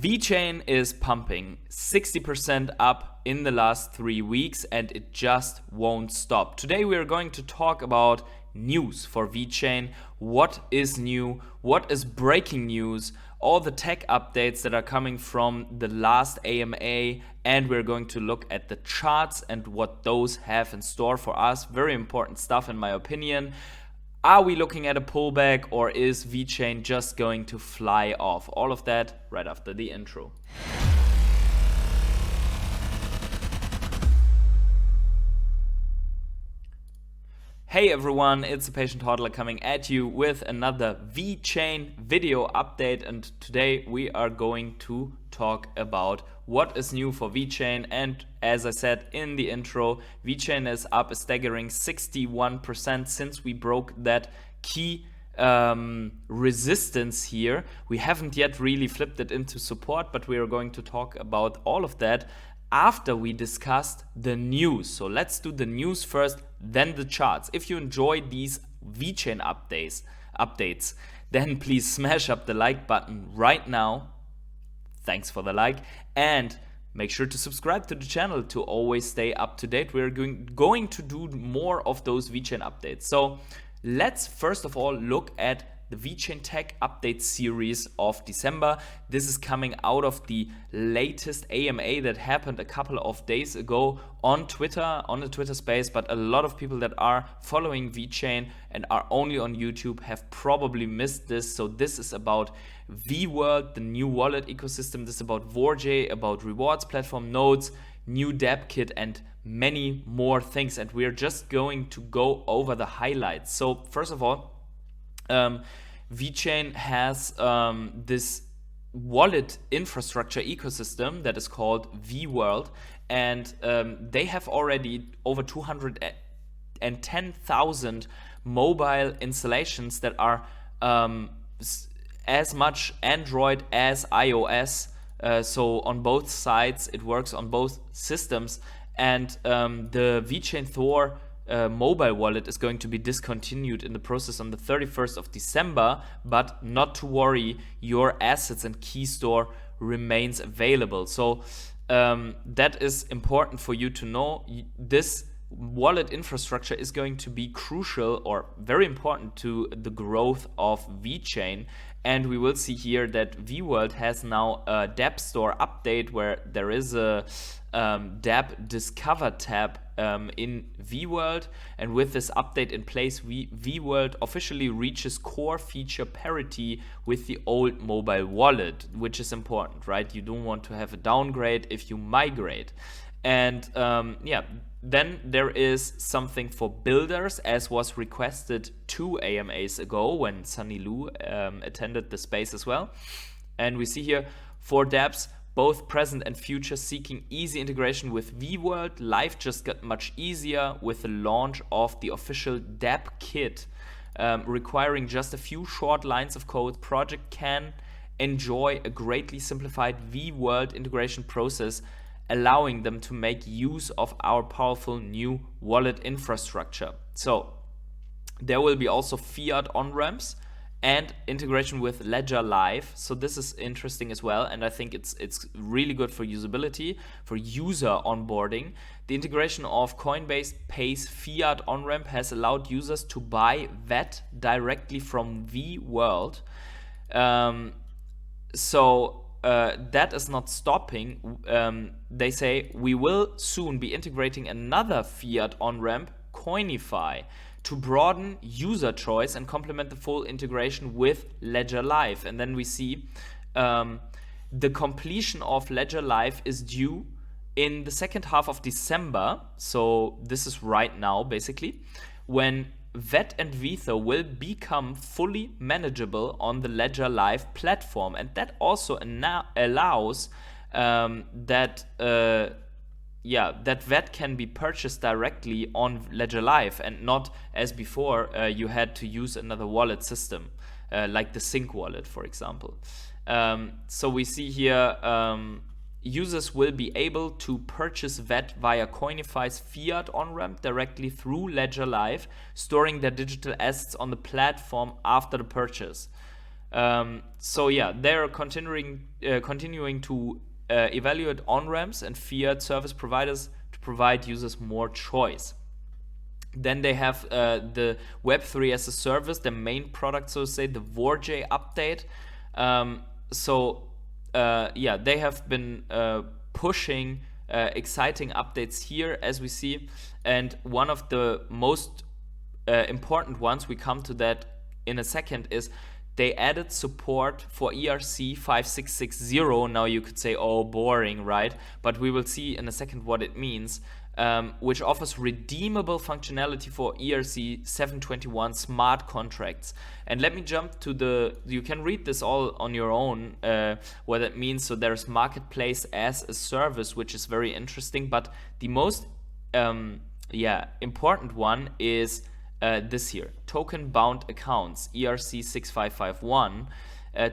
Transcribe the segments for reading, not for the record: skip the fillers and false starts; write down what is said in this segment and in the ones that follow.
Vechain is pumping 60% up in the last 3 weeks, and it just won't stop. Today we are going to talk about news for Vechain. What is new? What is breaking news? All the tech updates that are coming from the last AMA, and we're going to look at the charts and what those have in store for us. Very important stuff in my opinion. Are we looking at a pullback, or is Vechain just going to fly off? All of that right after the intro. Hey everyone, it's the Patient Hodler coming at you with another Vechain video update, and today we are going to talk about what is new for Vechain. And as I said in the intro, Vechain is up a staggering 61% since we broke that key resistance here. We haven't yet really flipped it into support, but we are going to talk about all of that after we discussed the news. So let's do the news first, then the charts. If you enjoy these Vechain updates, then please smash up the like button right now. Thanks for the like, and make sure to subscribe to the channel to always stay up to date. We're going to do more of those Vechain updates. So let's first of all look at the Vechain Tech update series of December. This is coming out of the latest AMA that happened a couple of days ago on Twitter, on the Twitter space, but a lot of people that are following Vechain and are only on YouTube have probably missed this. So this is about V-World, the new wallet ecosystem. This is about Vechain, about rewards platform, nodes, new dApp kit, and many more things. And we're just going to go over the highlights. So first of all, Vechain has this wallet infrastructure ecosystem that is called V-World, and they have already over 210,000 mobile installations that are as much Android as iOS. So on both sides, it works on both systems, and the Vechain Thor mobile wallet is going to be discontinued in the process on the 31st of December, but not to worry, your assets and key store remains available. So that is important for you to know. This wallet infrastructure is going to be crucial or very important to the growth of Vechain. And we will see here that V-World has now a dApp store update where there is a dApp Discover tab in V-World, and with this update in place, V-World officially reaches core feature parity with the old mobile wallet, which is important, right? You don't want to have a downgrade if you migrate. And then there is something for builders, as was requested 2 AMAs ago when Sunny Lu attended the space as well. And we see here 4 dApps, both present and future, seeking easy integration with V-World. Life just got much easier with the launch of the official dApp kit, requiring just a few short lines of code. Project can enjoy a greatly simplified V-World integration process, allowing them to make use of our powerful new wallet infrastructure. So there will be also fiat on-ramps and integration with Ledger Live. So this is interesting as well, and I think it's really good for usability, for user onboarding. The integration of Coinbase Pay's fiat on-ramp has allowed users to buy VET directly from V-World. That is not stopping. They say we will soon be integrating another fiat on-ramp, Coinify, to broaden user choice and complement the full integration with Ledger Live. And then we see the completion of Ledger Live is due in the second half of December. So this is right now, basically, when VET and Vether will become fully manageable on the Ledger Live platform. And that also allows that VET can be purchased directly on Ledger Live, and not as before you had to use another wallet system like the Sync wallet, for example. So we see here users will be able to purchase VET via Coinify's fiat on-ramp directly through Ledger Live, storing their digital assets on the platform after the purchase. So yeah, they're continuing to evaluate on-ramps and fiat service providers to provide users more choice. Then they have the Web3 as a service, the main product, so to say, the Vorj update. Yeah, they have been pushing exciting updates here, as we see. And one of the most important ones, we come to that in a second, is they added support for ERC 5660. Now you could say, oh, boring, right? But we will see in a second what it means. Which offers redeemable functionality for ERC 721 smart contracts. And let me jump to you can read this all on your own, what that means. So there's marketplace as a service, which is very interesting. But the most important one is this here, token-bound accounts, ERC 6551.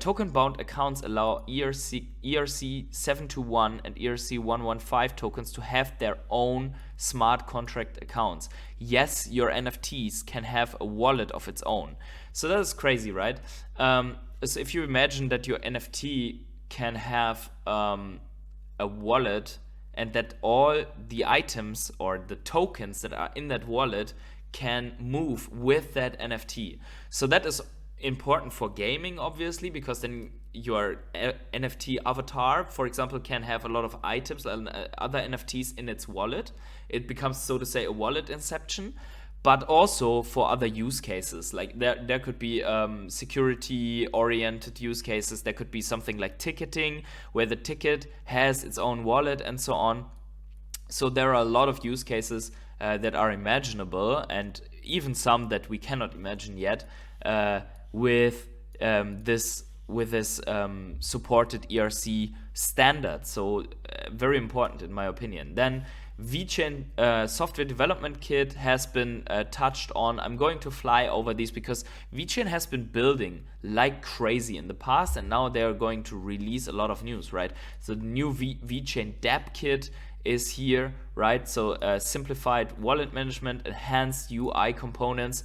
Token-bound accounts allow ERC 721 and ERC 115 tokens to have their own smart contract accounts. Yes, your NFTs can have a wallet of its own. So that is crazy, right? So if you imagine that your NFT can have a wallet, and that all the items or the tokens that are in that wallet can move with that NFT. So that is important for gaming, obviously, because then your NFT avatar, for example, can have a lot of items and other NFTs in its wallet. It becomes, so to say, a wallet inception. But also for other use cases, like there could be security-oriented use cases. There could be something like ticketing, where the ticket has its own wallet and so on. So there are a lot of use cases that are imaginable, and even some that we cannot imagine yet, with this supported ERC standard. So very important in my opinion. Then Vechain software development kit has been touched on. I'm going to fly over these because Vechain has been building like crazy in the past, and now they're going to release a lot of news, right? So the new Vechain dApp kit is here, right? So simplified wallet management, enhanced UI components,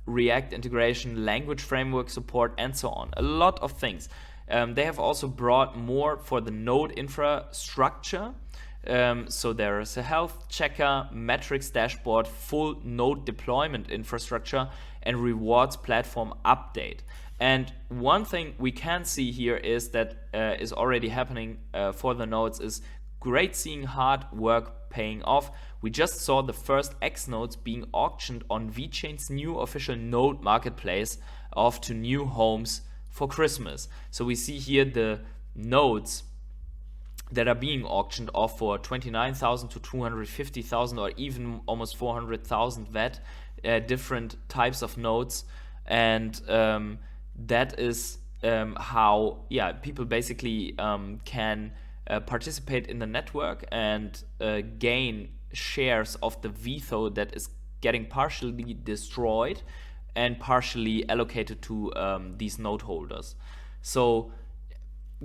React integration, language framework support, and so on. A lot of things. They have also brought more for the node infrastructure. So there is a health checker, metrics dashboard, full node deployment infrastructure, and rewards platform update. And one thing we can see here is that is already happening for the nodes is great seeing hard work paying off. We just saw the first X nodes being auctioned on Vechain's new official node marketplace off to new homes for Christmas. So we see here the nodes that are being auctioned off for 29,000 to 250,000 or even almost 400,000 VET, different types of nodes. And that is how people basically can participate in the network and gain shares of the VTHO that is getting partially destroyed and partially allocated to these node holders. So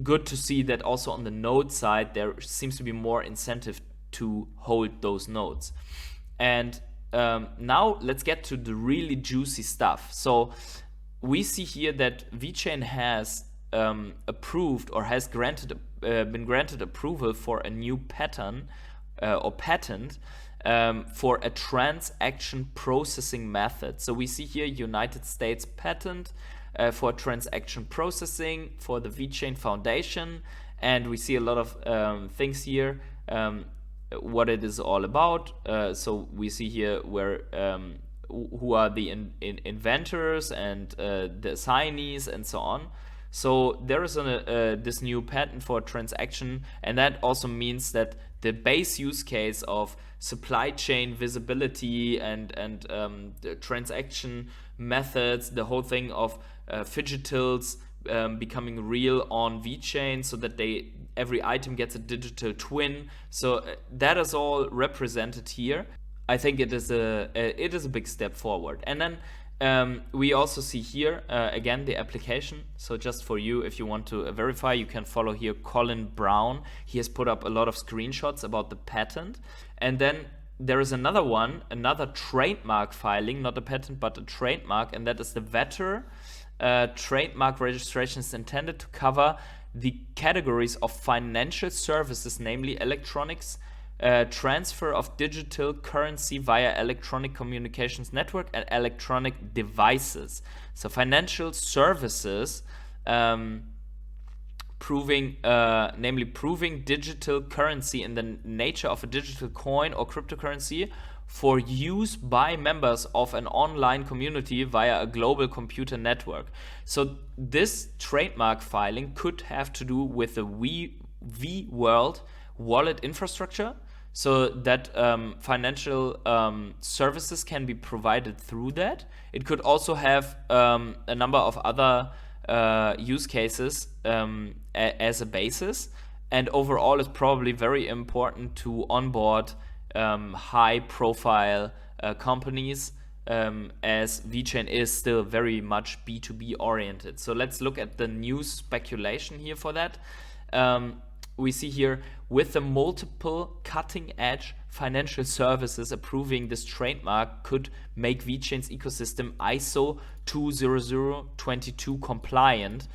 good to see that also on the node side there seems to be more incentive to hold those nodes. And now let's get to the really juicy stuff. So we see here that Vechain has approved or has been granted approval for a new patent for a transaction processing method. So we see here United States patent for transaction processing for the Vechain Foundation, and we see a lot of things here, what it is all about. So we see here where who are the inventors and the assignees and so on. So there is this new patent for transaction, and that also means that the base use case of supply chain visibility and the transaction methods, the whole thing of fidgetals becoming real on Vechain, so that every item gets a digital twin. So that is all represented here. I think it is a big step forward. And then we also see here again the application. So just for you, if you want to verify, you can follow here Colin Brown. He has put up a lot of screenshots about the patent. And then there is another trademark filing, not a patent but a trademark, and that is the Vetter trademark registration is intended to cover the categories of financial services, namely electronics, transfer of digital currency via electronic communications network, and electronic devices. So financial services, namely proving digital currency in the nature of a digital coin or cryptocurrency for use by members of an online community via a global computer network. So this trademark filing could have to do with the V-World wallet infrastructure, so that financial services can be provided through that. It could also have a number of other use cases as a basis, and overall it's probably very important to onboard high profile companies, as Vechain is still very much B2B oriented. So let's look at the news speculation here for that. We see here, with the multiple cutting edge financial services approving this trademark could make Vechain's ecosystem ISO 20022 compliant,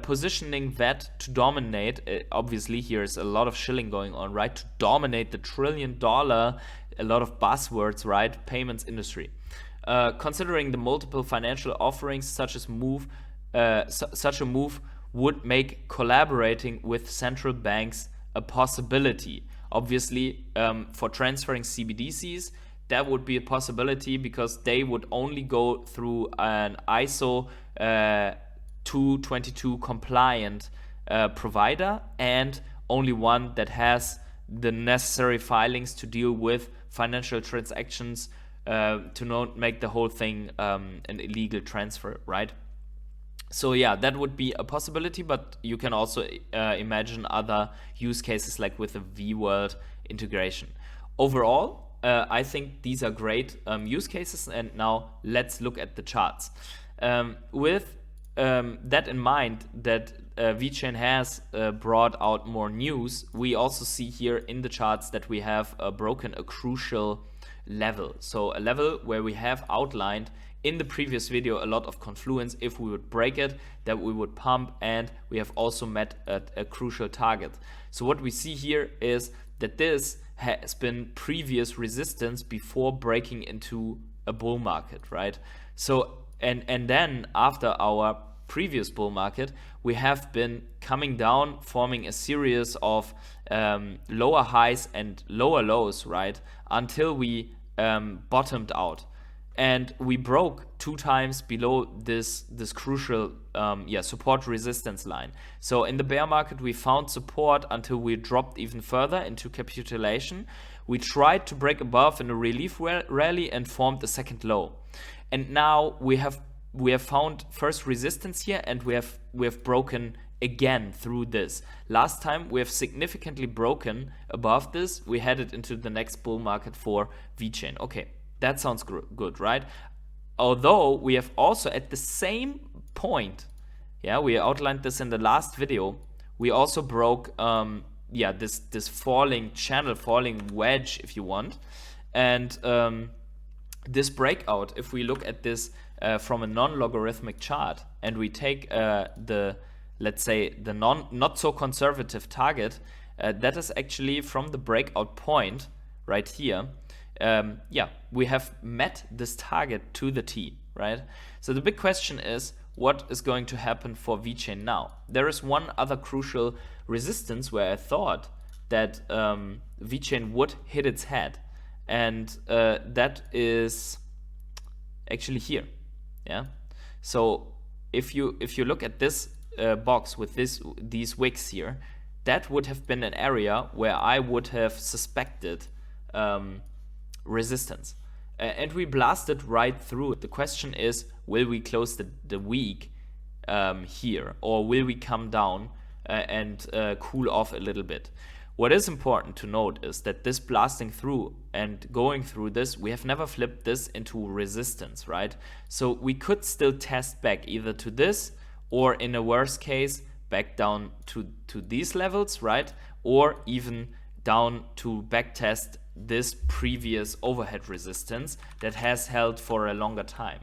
positioning that to dominate, obviously here's a lot of shilling going on, right, to dominate the $1 trillion, a lot of buzzwords, right, payments industry. Considering the multiple financial offerings, such a move would make collaborating with central banks a possibility. Obviously, for transferring CBDCs, that would be a possibility because they would only go through an ISO 222 compliant provider, and only one that has the necessary filings to deal with financial transactions, to not make the whole thing an illegal transfer, right? So yeah, that would be a possibility, but you can also imagine other use cases like with the V-World integration. Overall, I think these are great use cases, and now let's look at the charts. With that in mind, that Vechain has brought out more news, we also see here in the charts that we have broken a crucial level. So a level where we have outlined in the previous video a lot of confluence. If we would break it, that we would pump, and we have also met a crucial target. So what we see here is that this has been previous resistance before breaking into a bull market, right? So and then after our previous bull market, we have been coming down, forming a series of lower highs and lower lows, right, until we bottomed out. And we broke 2 times below this crucial support resistance line. So in the bear market, we found support until we dropped even further into capitulation. We tried to break above in a relief rally and formed a second low. And now we have found first resistance here, and we have broken again through this. Last time we have significantly broken above this. We headed into the next bull market for Vechain. Okay. That sounds good, right? Although we have also at the same point, we outlined this in the last video, we also broke this falling channel, falling wedge, if you want. And this breakout, if we look at this from a non-logarithmic chart, and we take let's say the not so conservative target, that is actually from the breakout point right here. We have met this target to the T, right? So the big question is, what is going to happen for Vechain now? There is one other crucial resistance where I thought that Vechain would hit its head, and that is actually here. So if you look at this box with these wicks here, that would have been an area where I would have suspected resistance, and we blasted right through it. The question is, will we close the week here, or will we come down and cool off a little bit? What is important to note is that this blasting through and going through this, we have never flipped this into resistance, right? So we could still test back either to this, or in a worst case back down to these levels, right? Or even down to back test this previous overhead resistance that has held for a longer time.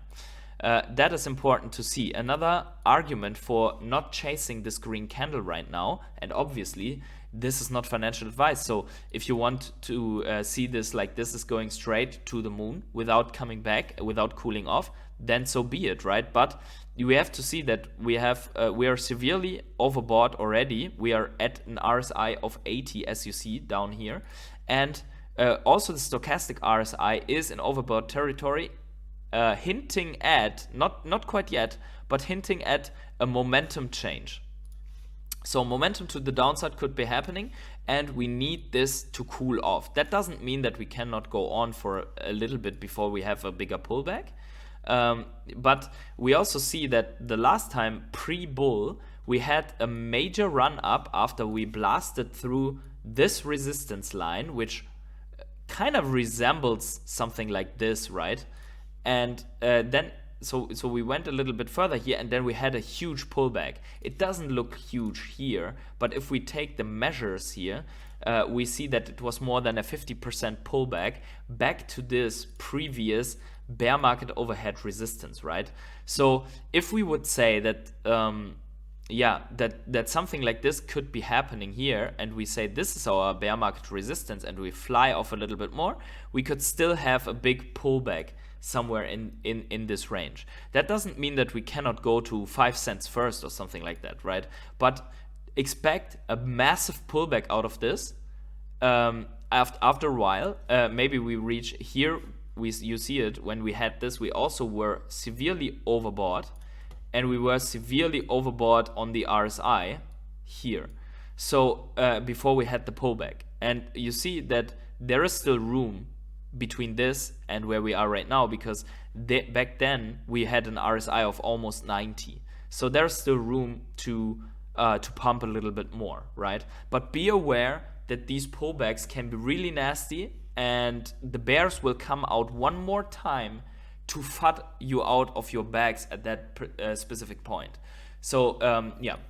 That is important to see. Another argument for not chasing this green candle right now, and obviously this is not financial advice, so if you want to see this like this is going straight to the moon without coming back, without cooling off, then so be it, right? But we have to see that we are severely overbought already. We are at an RSI of 80, as you see down here, and also the stochastic RSI is in overbought territory, hinting at, not quite yet, but hinting at a momentum change. So momentum to the downside could be happening, and we need this to cool off. That doesn't mean that we cannot go on for a little bit before we have a bigger pullback. But we also see that the last time pre-bull, we had a major run up after we blasted through this resistance line, which kind of resembles something like this, right? And then so we went a little bit further here, and then we had a huge pullback. It doesn't look huge here, but if we take the measures here, we see that it was more than a 50% pullback back to this previous bear market overhead resistance, right? So if we would say that that something like this could be happening here, and we say this is our bear market resistance, and we fly off a little bit more, we could still have a big pullback somewhere in this range. That doesn't mean that we cannot go to 5 cents first or something like that, right? But expect a massive pullback out of this after a while. Maybe we reach here. You see it when we had this, we also were severely overbought, and we were severely overbought on the RSI here. So before we had the pullback, and you see that there is still room between this and where we are right now, because back then we had an RSI of almost 90. So there's still room to pump a little bit more, right? But be aware that these pullbacks can be really nasty, and the bears will come out one more time to FUD you out of your bags at that specific point. So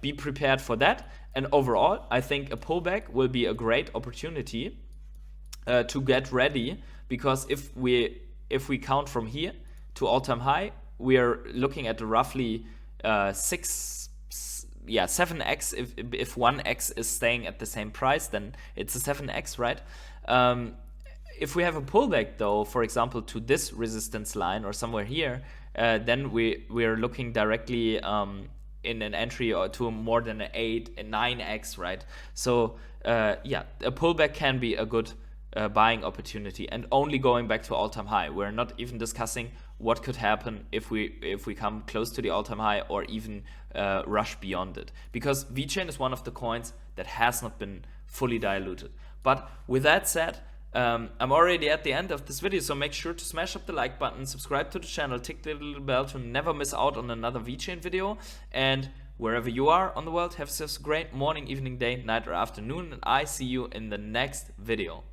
be prepared for that. And overall, I think a pullback will be a great opportunity to get ready, because if we count from here to all-time high, we are looking at roughly 7x. If 1x is staying at the same price, then it's a 7x, right? If we have a pullback, though, for example, to this resistance line or somewhere here, then we are looking directly in an entry or to more than an 8 and 9x, right? So a pullback can be a good buying opportunity, and only going back to all-time high. We're not even discussing what could happen if we come close to the all-time high or even rush beyond it, because Vechain is one of the coins that has not been fully diluted. But with that said, I'm already at the end of this video, so make sure to smash up the like button, subscribe to the channel, tick the little bell to never miss out on another Vechain video, and wherever you are on the world, have yourself a great morning, evening, day, night, or afternoon, and I see you in the next video.